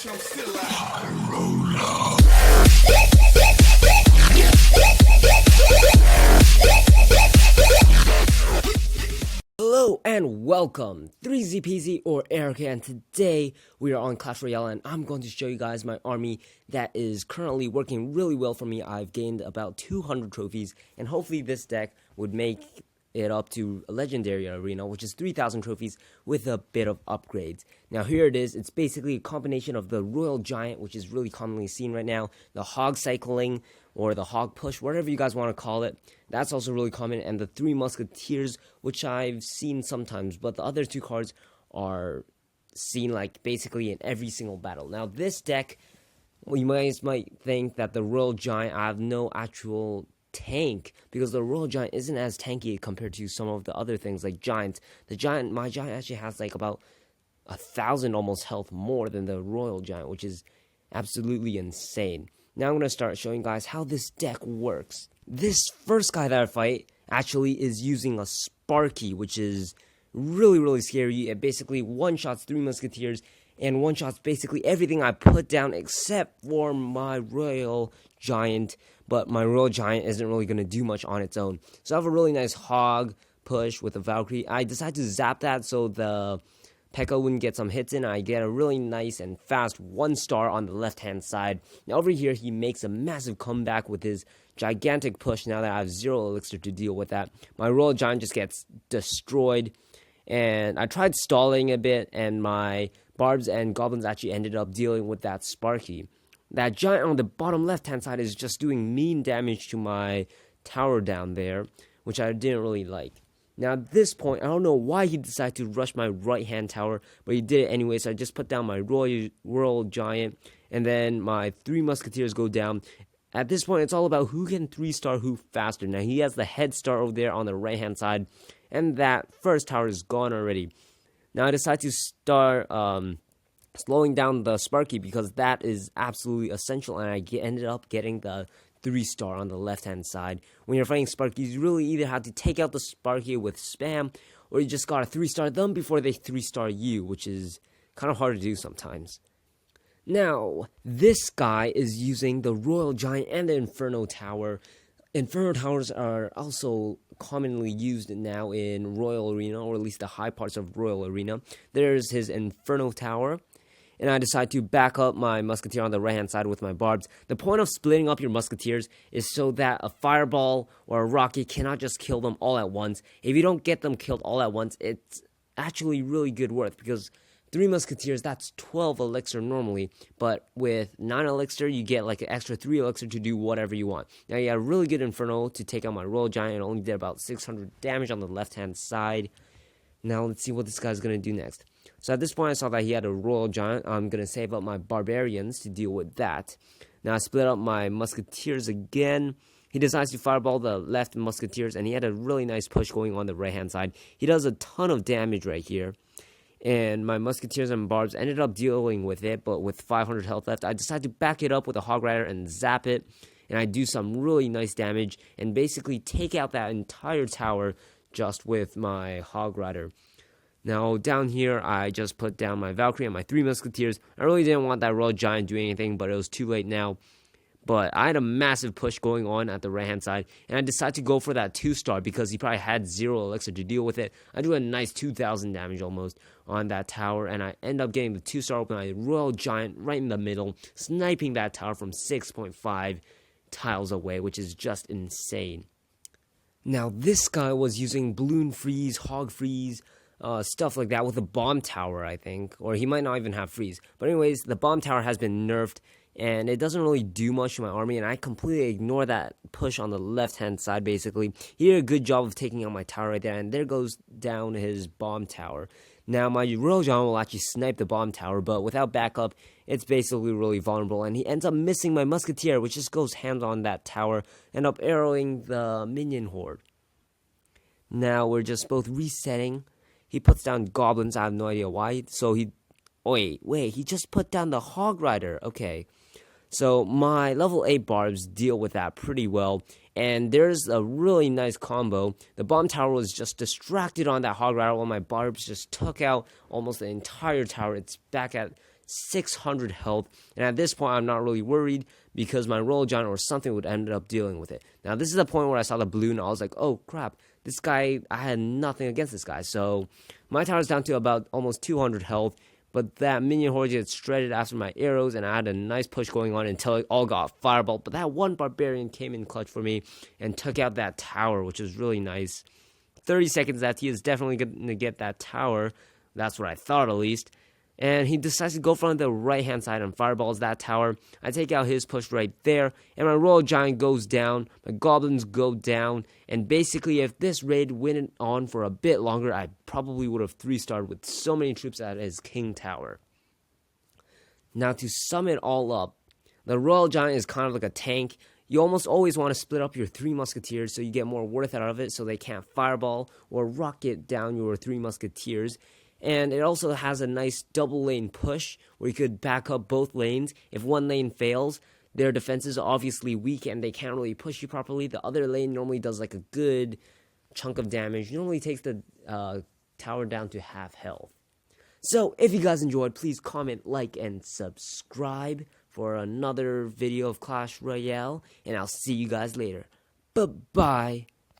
bitch, I'm still alive. Hello and welcome, 3ZPZ or Eric, and today we are on Clash Royale and I'm going to show you guys my army that is currently working really well for me. I've gained about 200 trophies and hopefully this deck would make it up to a legendary arena, which is 3,000 trophies with a bit of upgrades. Now here it is. It's basically a combination of the Royal Giant, which is really commonly seen right now, the Hog Cycling or the Hog Push, whatever you guys want to call it. That's also really common, and the 3 Musketeers, which I've seen sometimes, but the other 2 cards are seen like basically in every single battle. Now this deck, well, you guys might think that the Royal Giant, I have no actual tank, because the Royal Giant isn't as tanky compared to some of the other things like Giants. My Giant actually has like about 1,000 almost health more than the Royal Giant, which is absolutely insane. Now I'm going to start showing you guys how this deck works. This first guy that I fight actually is using a Sparky, which is really scary. It basically one-shots 3 Musketeers and one-shots basically everything I put down except for my Royal Giant, but my Royal Giant isn't really going to do much on its own. So I have a really nice Hog Push with a Valkyrie. I decided to zap that so the P.E.K.K.A. wouldn't get some hits in. I get a really nice and fast 1-star on the left-hand side. Now over here, he makes a massive comeback with his gigantic push now that I have 0 elixir to deal with that. My Royal Giant just gets destroyed, and I tried stalling a bit, and my Barbs and Goblins actually ended up dealing with that Sparky. That Giant on the bottom left-hand side is just doing mean damage to my tower down there, which I didn't really like. Now at this point, I don't know why he decided to rush my right-hand tower, but he did it anyway, so I just put down my Royal Giant, and then my 3 Musketeers go down. At this point, it's all about who can 3-star who faster. Now he has the head start over there on the right-hand side, and that first tower is gone already. Now I decided to start slowing down the Sparky because that is absolutely essential, and I ended up getting the 3-star on the left-hand side. When you're fighting Sparkies, you really either have to take out the Sparky with spam, or you just gotta 3-star them before they 3-star you, which is kind of hard to do sometimes. Now, this guy is using the Royal Giant and the Inferno Tower. Inferno Towers are also commonly used now in Royal Arena, or at least the high parts of Royal Arena. There's his Inferno Tower, and I decide to back up my Musketeer on the right-hand side with my Barbs. The point of splitting up your Musketeers is so that a Fireball or a Rocket cannot just kill them all at once. If you don't get them killed all at once, it's actually really good worth, because 3 Musketeers, that's 12 elixir normally, but with 9 elixir, you get like an extra 3 elixir to do whatever you want. Now, you got a really good Inferno to take out my Royal Giant. It only did about 600 damage on the left-hand side. Now, let's see what this guy's going to do next. So at this point, I saw that he had a Royal Giant. I'm going to save up my Barbarians to deal with that. Now, I split up my Musketeers again. He decides to fireball the left Musketeers, and he had a really nice push going on the right-hand side. He does a ton of damage right here. And my Musketeers and Barbs ended up dealing with it, but with 500 health left, I decided to back it up with a Hog Rider and zap it. And I do some really nice damage and basically take out that entire tower just with my Hog Rider. Now, down here, I just put down my Valkyrie and my 3 Musketeers. I really didn't want that Royal Giant doing anything, but it was too late now. But I had a massive push going on at the right-hand side, and I decided to go for that 2-star because he probably had 0 elixir to deal with it. I do a nice 2,000 damage almost on that tower, and I end up getting the 2-star with my Royal Giant right in the middle, sniping that tower from 6.5 tiles away, which is just insane. Now, this guy was using Balloon Freeze, Hog Freeze, stuff like that with a Bomb Tower, I think. Or he might not even have Freeze. But anyways, the Bomb Tower has been nerfed, and it doesn't really do much to my army, and I completely ignore that push on the left-hand side, basically. He did a good job of taking out my tower right there, and there goes down his Bomb Tower. Now, my Royal Giant will actually snipe the Bomb Tower, but without backup, it's basically really vulnerable, and he ends up missing my Musketeer, which just goes hands on that tower, end up arrowing the minion horde. Now, we're just both resetting. He puts down Goblins, I have no idea why, so he... Wait, he just put down the Hog Rider, okay. So my level 8 Barbs deal with that pretty well, and there's a really nice combo. The Bomb Tower was just distracted on that Hog Rider while my Barbs just took out almost the entire tower. It's back at 600 health, and at this point I'm not really worried because my Royal Giant or something would end up dealing with it. Now this is the point where I saw the balloon, I was like, oh crap, this guy, I had nothing against this guy. So my tower's down to about almost 200 health, but that minion horde gets shredded after my arrows, and I had a nice push going on until it all got fireball. But that one barbarian came in clutch for me and took out that tower, which was really nice. 30 seconds left, he is definitely going to get that tower. That's what I thought, at least. And he decides to go from the right-hand side and fireballs that tower. I take out his push right there, and my Royal Giant goes down, my goblins go down, and basically if this raid went on for a bit longer, I probably would have 3-starred with so many troops at his king tower. Now to sum it all up, the Royal Giant is kind of like a tank. You almost always want to split up your 3 musketeers so you get more worth out of it, so they can't fireball or rocket down your 3 musketeers. And it also has a nice double lane push where you could back up both lanes. If one lane fails, their defense is obviously weak and they can't really push you properly. The other lane normally does like a good chunk of damage. It normally takes the tower down to half health. So if you guys enjoyed, please comment, like, and subscribe for another video of Clash Royale. And I'll see you guys later. Bye-bye.